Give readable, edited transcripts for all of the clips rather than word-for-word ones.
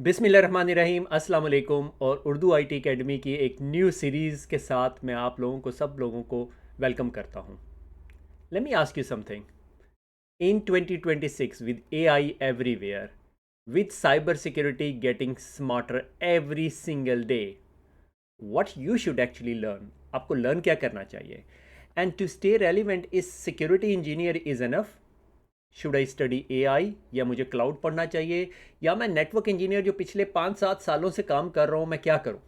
बिस्मिल्लाहिर्रहमानिर्रहीम, अस्सलाम वालेकुम। और उर्दू आईटी एकेडमी की एक न्यू सीरीज़ के साथ मैं आप लोगों को सब लोगों को वेलकम करता हूँ। Let me ask you something. In 2026 with AI everywhere, with cyber security getting smarter every single day, what you should actually learn, आपको लर्न क्या करना चाहिए? And to stay relevant, is security engineer is enough? Should I study AI, या मुझे cloud पढ़ना चाहिए, या मैं नेटवर्क इंजीनियर जो पिछले 5-7 सालों से काम कर रहा हूं, मैं क्या करूं?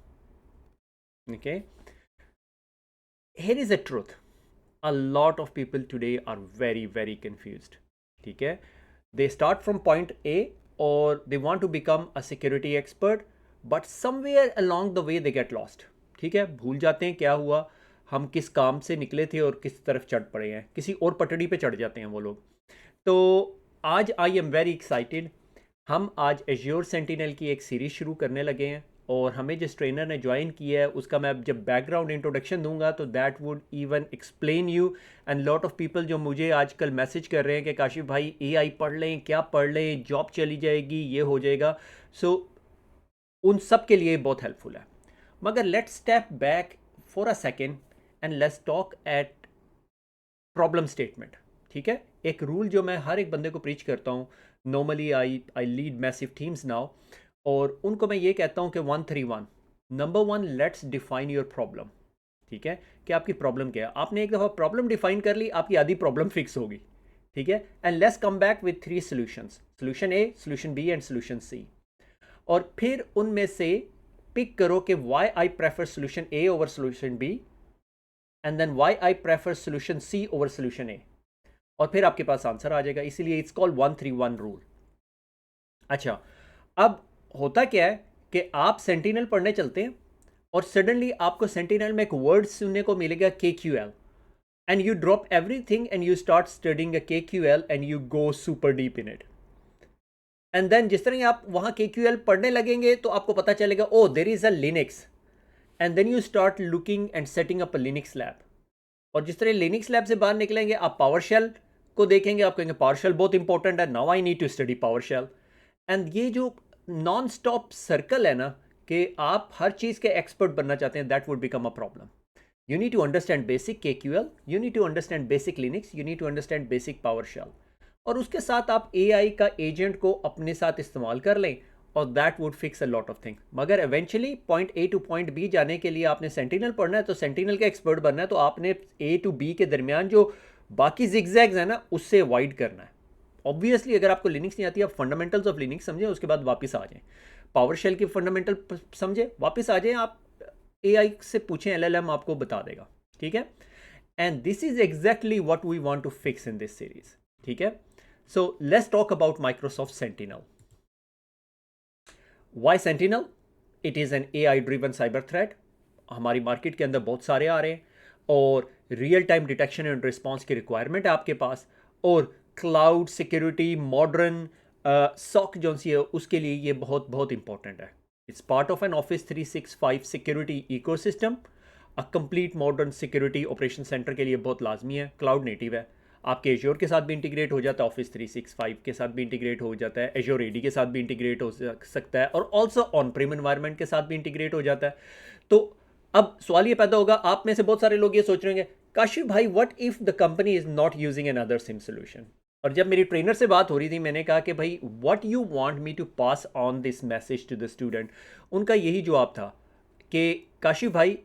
Okay, here is a truth, a lot of people today are very very confused. ठीक है, they start from point A और they want to become a security expert, but somewhere along the way they get lost. ठीक है, भूल जाते हैं क्या हुआ, हम किस काम से निकले थे और किस तरफ चढ़ पड़े हैं, किसी और पटड़ी पे चढ़ जाते हैं वो लोग। तो आज आई एम वेरी एक्साइटेड। हम आज एज्योर सेंटिनल की एक सीरीज शुरू करने लगे हैं, और हमें जिस ट्रेनर ने ज्वाइन किया है उसका मैं जब बैकग्राउंड इंट्रोडक्शन दूंगा तो that would even explain you. And lot of people जो मुझे आजकल मैसेज कर रहे हैं कि काशिफ भाई एआई पढ़ लें, क्या पढ़ लें, जॉब चली जाएगी, ये हो जाएगा। सो उन सब के लिए बहुत हेल्पफुल है। मगर let's step back for a second and let's talk eight problem statement. ठीक है, एक रूल जो मैं हर एक बंदे को प्रीच करता हूँ। Normally I I lead massive teams now, और उनको मैं ये कहता हूँ कि 131, number one, let's define your problem. ठीक है, कि आपकी प्रॉब्लम क्या है। आपने एक दफ़ा प्रॉब्लम डिफाइन कर ली, आपकी आधी प्रॉब्लम फिक्स होगी। ठीक है, and let's come back with 3 solutions, solution A, solution B and solution C. और फिर उनमें से पिक करो कि why I prefer solution A over solution B, and then why I prefer solution C over solution A, और फिर आपके पास answer आ जाएगा। इसीलिए इट्स कॉल्ड 131 रूल। अच्छा, अब होता क्या है कि आप सेंटिनल पढ़ने चलते हैं और सडनली आपको सेंटिनल में एक वर्ड सुनने को मिलेगा, K Q L, and you drop everything and you start studying K Q L and you go super deep in it. And then जिस तरह आप वहां के क्यू एल पढ़ने लगेंगे तो आपको पता चलेगा, oh there is a Linux, and then you start looking and setting up a Linux lab. और जिस तरह लिनक्स लैब से बाहर निकलेंगे, आप पावरशेल को देखेंगे, आप कहेंगे पावरशेल बहुत इंपॉर्टेंट है, now I need to study PowerShell. And ये जो नॉन स्टॉप सर्कल है ना, कि आप हर चीज़ के एक्सपर्ट बनना चाहते हैं, that would become a problem. You need to understand basic K Q L, you need to understand basic Linux, you need to understand basic PowerShell, और उसके साथ आप ए आई का एजेंट को अपने साथ इस्तेमाल कर लें, और that would fix a lot of thing. मगर eventually point A to point B जाने के लिए आपने सेंटिनल पढ़ना है, तो सेंटिनल का एक्सपर्ट बनना है, तो आपने ए टू बी के दरमियान जो बाकी जिगजैग्स है ना, उससे अवॉइड करना है। ऑब्वियसली अगर आपको लिनक्स नहीं आती, आप फंडामेंटल्स ऑफ लिनक्स समझें, उसके बाद वापस आ जाएं, पावर शेल की फंडामेंटल समझे, वापस आ जाएं, आप ए आई से पूछें, एल एल एम आपको बता देगा। ठीक है, and this is exactly what we want to fix in this series. ठीक है, so let's talk about Microsoft Sentinel. Why Sentinel? It is an A I driven cyber threat. हमारी market के अंदर बहुत सारे आ रहे हैं, और real time detection and response की रिक्वायरमेंट है आपके पास, और क्लाउड सिक्योरिटी मॉडर्न सॉक जो सी है उसके लिए ये बहुत बहुत इंपॉर्टेंट है। It's part of an office 365 security ecosystem. A complete modern security operation centre के लिए बहुत लाजमी है, क्लाउड नेटिव है, आपके एज्योर के साथ भी इंटीग्रेट हो जाता है, ऑफिस 365 के साथ भी इंटीग्रेट हो जाता है, एज्योर एडी के साथ भी इंटीग्रेट हो सकता है, और ऑल्सो ऑन प्रीम एनवायरनमेंट के साथ भी इंटीग्रेट हो जाता है। तो अब सवाल ये पैदा होगा, आप में से बहुत सारे लोग ये सोच रहे हैं, काशिफ भाई what if the company is not using an other SIEM solution? और जब मेरी ट्रेनर से बात हो रही थी, मैंने कहा कि भाई what you want me to pass on this message to the student. उनका यही जवाब था कि काशिफ भाई,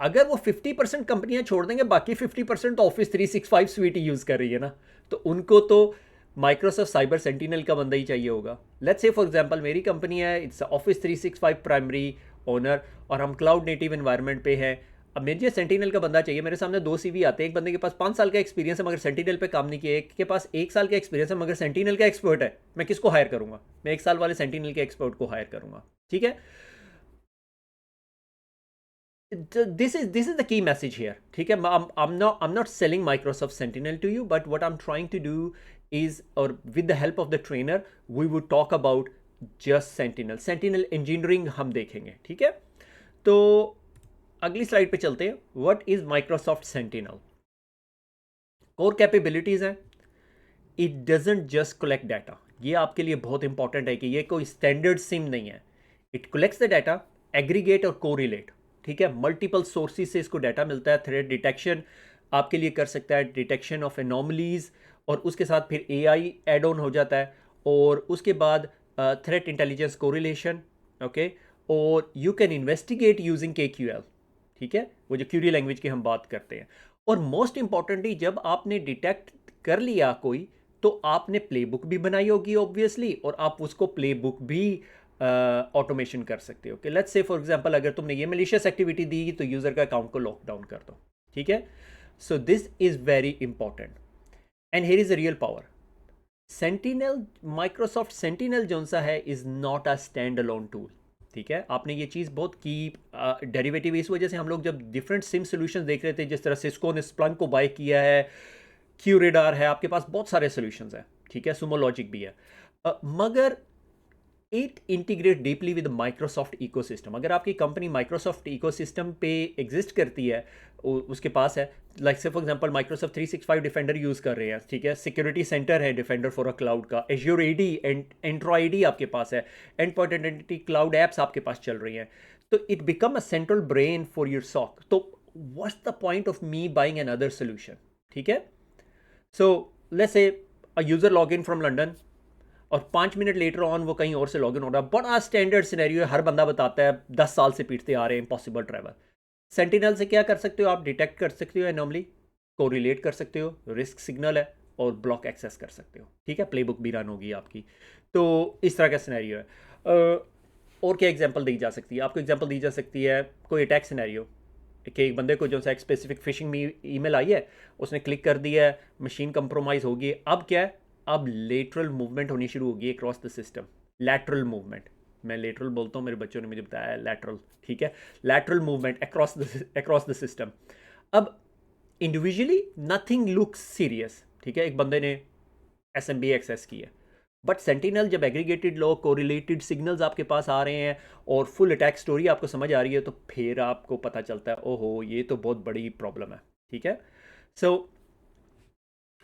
अगर वो 50% कंपनियां छोड़ देंगे, बाकी 50% तो ऑफिस 365 स्वीट ही यूज़ कर रही है ना, तो उनको तो माइक्रोसॉफ्ट साइबर सेंटिनल का बंदा ही चाहिए होगा। लेट्स से फॉर एग्जांपल मेरी कंपनी है, इट्स ऑफिस 365 प्राइमरी ओनर, और हम क्लाउड नेटिव एनवायरनमेंट पे है। अब मुझे सेंटिनल का बंदा चाहिए। मेरे सामने 2 CV आते हैं, एक बंदे के पास 5 साल का एक्सपीरियंस है मगर सेंटिनल पे काम नहीं किया, एक के पास 1 साल का एक्सपीरियंस है मगर सेंटिनल का एक्सपर्ट है। मैं किसको हायर करूंगा? मैं 1 साल वाले सेंटिनल के एक्सपर्ट को हायर करूंगा। ठीक है, this is the key message here. ठीक है, I'm not selling Microsoft Sentinel to you, but what I'm trying to do is, or with the help of the trainer, we would talk about just Sentinel engineering हम देखेंगे। ठीक है, तो अगली slide पे चलते हैं। What is Microsoft Sentinel? Core capabilities हैं, it doesn't just collect data. ये आपके लिए बहुत इंपॉर्टेंट है कि ये कोई स्टैंडर्ड सिम नहीं है। It collects the data, aggregate और कोरिलेट, ठीक है, मल्टीपल सोर्सेज से इसको डाटा मिलता है। थ्रेट डिटेक्शन आपके लिए कर सकता है, डिटेक्शन ऑफ एनॉमलीज, और उसके साथ फिर एआई एड ऑन हो जाता है, और उसके बाद थ्रेट इंटेलिजेंस कोरिलेशन, ओके, और you can investigate using KQL, ठीक है, वो जो क्यूरी लैंग्वेज की हम बात करते हैं। और मोस्ट इंपॉर्टेंटली जब आपने डिटेक्ट कर लिया कोई, तो आपने प्लेबुक भी बनाई होगी ऑब्वियसली, और आप उसको प्लेबुक भी ऑटोमेशन कर सकते हो कि लेट्स से फॉर एग्जांपल अगर तुमने ये मलिशियस एक्टिविटी दी तो यूज़र का अकाउंट को लॉक डाउन कर दो, ठीक है। So this is very important and here is a real power. Sentinel, Microsoft sentinel जो सा है is not a stand alone tool, ठीक है। आपने ये चीज़ बहुत की डेरिवेटिव, इस वजह से हम लोग जब डिफरेंट सिम सोल्यूशन देख रहे थे, जिस तरह सिस्को ने स्प्लंक को बाय किया है, क्यूरेडार है, आपके पास बहुत सारे सोल्यूशंस हैं, ठीक है, सुमो लॉजिक भी है, मगर it integrate deeply with Microsoft ecosystem. अगर आपकी कंपनी माइक्रोसॉफ्ट इकोसिस्टम पे एग्जिस्ट करती है, उसके पास है, like say for example Microsoft 365 defender use कर रहे हैं, ठीक है, सिक्योरिटी सेंटर है डिफेंडर फॉर अ क्लाउड का, एज्योर एडी एंड एंड्रॉइड आपके पास है, endpoint identity cloud apps आपके पास चल रही हैं, तो it become a central brain for your SOC. तो what's the point of me buying an other solution, ठीक है। So let's say a user log in from London और 5 मिनट लेटर ऑन वो कहीं और से लॉग इन हो रहा है, बड़ा स्टैंडर्ड सिनेरियो है, हर बंदा बताता है 10 साल से पीटते आ रहे हैं इम्पॉसिबल ट्रैवल। सेंटिनल से क्या कर सकते हो, आप डिटेक्ट कर सकते हो एनॉमली, को रिलेट कर सकते हो, रिस्क सिग्नल है, और ब्लॉक एक्सेस कर सकते हो, ठीक है, प्लेबुक भी रन होगी आपकी। तो इस तरह का सिनेरियो है। और क्या एग्जांपल दी जा सकती है, आपको एग्जांपल दी जा सकती है कोई अटैक सिनेरियो कि एक बंदे को जो सा एक स्पेसिफिक फिशिंग ईमेल आई है, उसने क्लिक कर दिया है, मशीन कंप्रोमाइज़ होगी, अब क्या है, अब लेटरल मूवमेंट होनी शुरू होगी across the system. Lateral movement, मैं लेटरल बोलता हूँ, मेरे बच्चों ने मुझे बताया लैटरल, ठीक है, lateral movement across the system. अब इंडिविजुअली नथिंग लुक्स सीरियस, ठीक है, एक बंदे ने SMB एक्सेस की है, बट सेंटिनल जब एग्रीगेटेड लॉग कोरिलेटेड सिग्नल्स आपके पास आ रहे हैं और फुल अटैक स्टोरी आपको समझ आ रही है, तो फिर आपको पता चलता है ओहो ये तो बहुत बड़ी प्रॉब्लम है, ठीक है। सो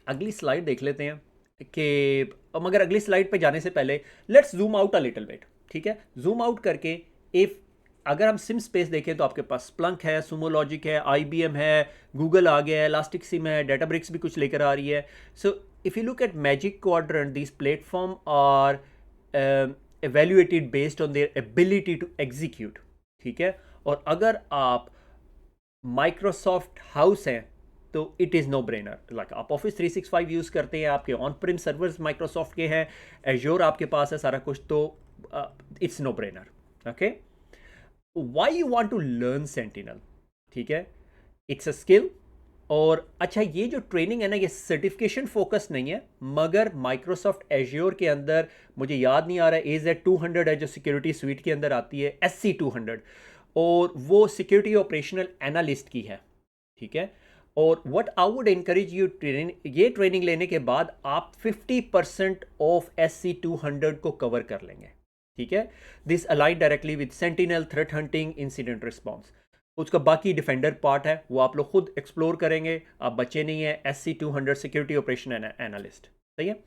अगली स्लाइड देख लेते हैं कि, मगर अगली स्लाइड पे जाने से पहले let's zoom out a little bit, ठीक है, जूम आउट करके इफ अगर हम सिम स्पेस देखें तो आपके पास स्प्लंक है, सुमो लॉजिक है, IBM है, गूगल आ गया है, इलास्टिक सिम है, डेटाब्रिक्स भी कुछ लेकर आ रही है। So if you look at magic quadrant, this platform are evaluated based on their ability to execute, ठीक है। और अगर आप माइक्रोसॉफ्ट हाउस हैं तो it is no brainer, like आप ऑफिस 365 यूज़ करते हैं, आपके ऑन प्रिम सर्वर्स माइक्रोसॉफ्ट के हैं, एज्योर आपके पास है सारा कुछ, तो it's no brainer, okay. Why you want to learn Sentinel, ठीक है, इट्स अ स्किल। और अच्छा, ये जो ट्रेनिंग है ना, ये सर्टिफिकेशन फोकस नहीं है, मगर माइक्रोसॉफ्ट एज्योर के अंदर मुझे याद नहीं आ रहा है, AZ200 है जो सिक्योरिटी स्वीट के अंदर आती है, SC200, और वो सिक्योरिटी ऑपरेशनल एनालिस्ट की है, ठीक है। और what I would encourage you, ये ट्रेनिंग लेने के बाद आप 50% ऑफ SC200 को कवर कर लेंगे, ठीक है। This align directly with sentinel, threat hunting, incident response. उसका बाकी डिफेंडर पार्ट है वो आप लोग खुद एक्सप्लोर करेंगे, आप बच्चे नहीं है। SC200 सिक्योरिटी ऑपरेशन एनालिस्ट, सही है।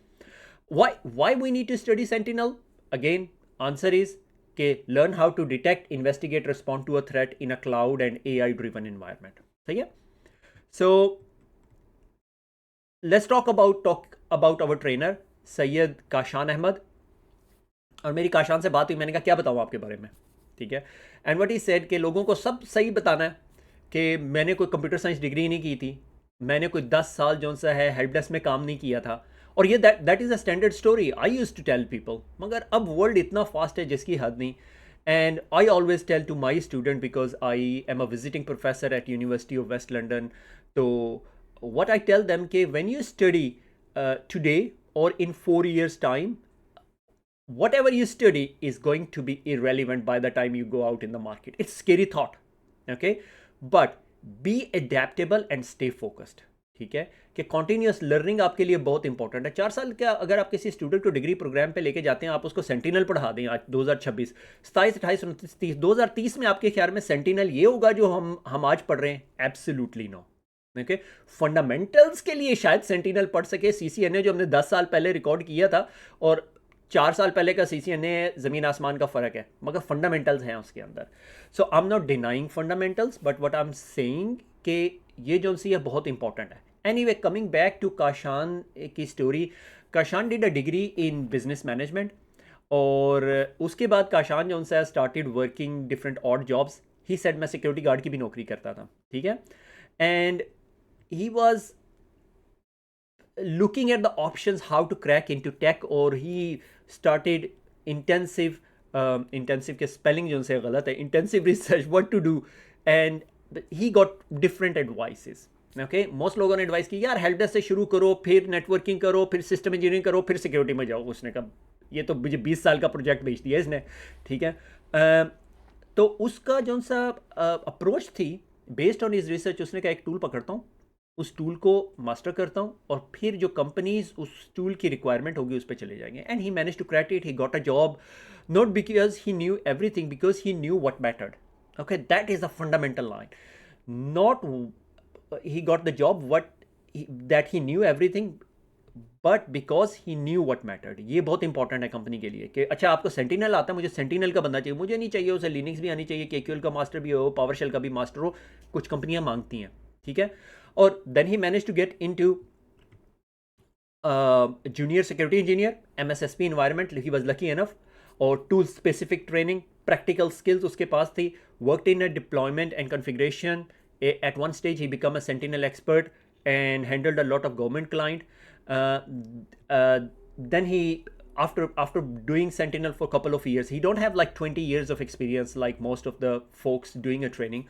Why we need to study Sentinel, again answer is के learn how to detect, investigate, respond to a threat in a cloud and AI driven environment, सही है। So let's talk about our trainer Syed Kashan Ahmed. और मेरी काशान से बात हुई, मैंने कहा क्या बताऊँ आपके बारे में, ठीक है। एंड व्हाट ही सेड कि लोगों को सब सही बताना है कि मैंने कोई कंप्यूटर साइंस डिग्री नहीं की थी, मैंने कोई 10 साल जो सा है हेल्प डेस्क में काम नहीं किया था, और ये that is a standard story I use to tell people. मगर अब वर्ल्ड इतना फास्ट है जिसकी हद नहीं। And I always tell to my student, because I am a visiting professor at University of West London, तो what I tell them कि when you study today or in 4 years time, whatever you study is going to be irrelevant by the time you go out in the market. It's scary thought, okay, but be adaptable and stay focused, ठीक है, कि continuous learning आपके लिए बहुत important है। 4 साल का अगर आप किसी स्टूडेंट को डिग्री प्रोग्राम पे लेके जाते हैं, आप उसको सेंटिनल पढ़ा दें आज 2026, 27, 28, 29, 30, 2030 में आपके ख्याल में सेंटिनल ये होगा जो हम आज पढ़ रहे हैं? Absolutely no, okay. फंडामेंटल्स के लिए शायद सेंटिनल पढ़ सके, CCNA जो हमने 10 साल पहले रिकॉर्ड किया था, और 4 साल पहले का CCNA ज़मीन आसमान का फ़र्क है, मगर फंडामेंटल्स हैं उसके अंदर. So I am not denying fundamentals, but what I am saying कि ये जो सी है बहुत इंपॉर्टेंट है. Anyway, coming back to Kashan की story, Kashan did a degree in business management, और उसके बाद काशान जो उनसे started working different odd jobs. He said मैं सिक्योरिटी गार्ड की भी नौकरी करता था, ठीक है. And he was looking at the options how to crack into tech, or he started intensive intensive के spelling जो उनसे गलत है, intensive research what to do, and he got different advices. Okay, most लोगों ने एडवाइस की यार help desk से शुरू करो, फिर नेटवर्किंग करो, फिर सिस्टम इंजीनियरिंग करो, फिर सिक्योरिटी में जाओ. उसने कहा ये तो मुझे 20 साल का प्रोजेक्ट भेज दिया इसने, ठीक है. तो उसका जो सा अप्रोच थी बेस्ड ऑन हिज रिसर्च, उसने कहा एक टूल पकड़ता हूँ, उस टूल को मास्टर करता हूँ, और फिर जो कंपनीज उस टूल की रिक्वायरमेंट होगी उस पर चले जाएंगे. And he manage to crack it, he got a job, not because he knew everything, because he knew what mattered. Okay, that is the fundamental line. Not he got the job that he knew everything, but because he knew what mattered. ये बहुत important है company के लिए कि अच्छा आपको sentinel आता है, मुझे सेंटिनल का बंदा चाहिए, मुझे नहीं चाहिए उसे लिनक्स भी आनी चाहिए, KQL का मास्टर भी हो, पावरशेल का भी मास्टर हो, कुछ कंपनियां मांगती हैं, ठीक है. और then he manage to get into junior security engineer, MSSP environment, he was lucky enough, और tool specific training, practical skills उसके पास थी, worked in a deployment and configuration. At one stage he became a Sentinel expert and handled a lot of government client. Then he, after doing Sentinel for a couple of years, he don't have like 20 years of experience like most of the folks doing a training.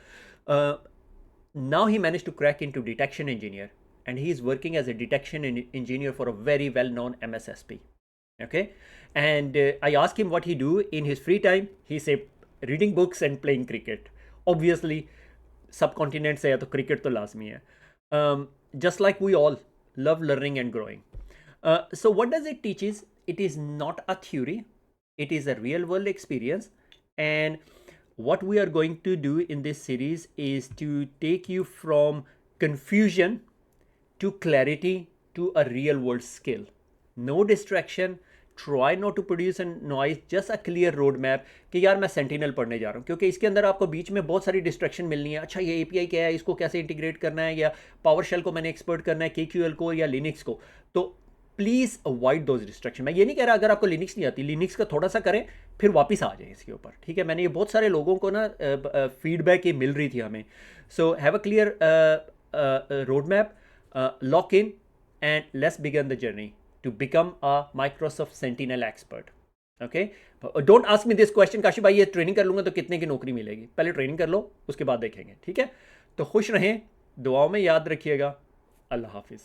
Now he managed to crack into detection engineer, and he is working as a detection engineer for a very well-known MSSP. Okay, and I asked him what he do in his free time. He said reading books and playing cricket. Obviously subcontinent से है तो cricket तो लाजमी है. Just like we all love learning and growing. So what does it teaches? It is not a theory, it is a real world experience, and what we are going to do in this series is to take you from confusion to clarity to a real world skill. No distraction, try not to produce a noise, just a clear road map कि यार मैं sentinel पढ़ने जा रहा हूँ, क्योंकि इसके अंदर आपको बीच में बहुत सारी डिस्ट्रैक्शन मिलनी है. अच्छा ये API क्या है, इसको कैसे इंटीग्रेट करना है, या पावरशेल को मैंने एक्सपर्ट करना है, KQL को या लिनक्स को. तो प्लीज़ अवॉइड दोज डिस्ट्रैक्शन. मैं ये नहीं कह रहा अगर आपको लिनक्स नहीं आती, लिनक्स का थोड़ा सा करें फिर वापस आ जाए इसके ऊपर, ठीक है. मैंने ये बहुत सारे लोगों को ना फीडबैक ये मिल रही थी हमें. So have a clear road map, lock in, and let's begin the journey to become a Microsoft Sentinel expert. Okay, don't ask me this question, Kashi भाई ये ट्रेनिंग कर लूँगा तो कितने की नौकरी मिलेगी. पहले ट्रेनिंग कर लो, उसके बाद देखेंगे, ठीक है. तो खुश रहें, दुआओं में याद रखिएगा. अल्लाह हाफिज़.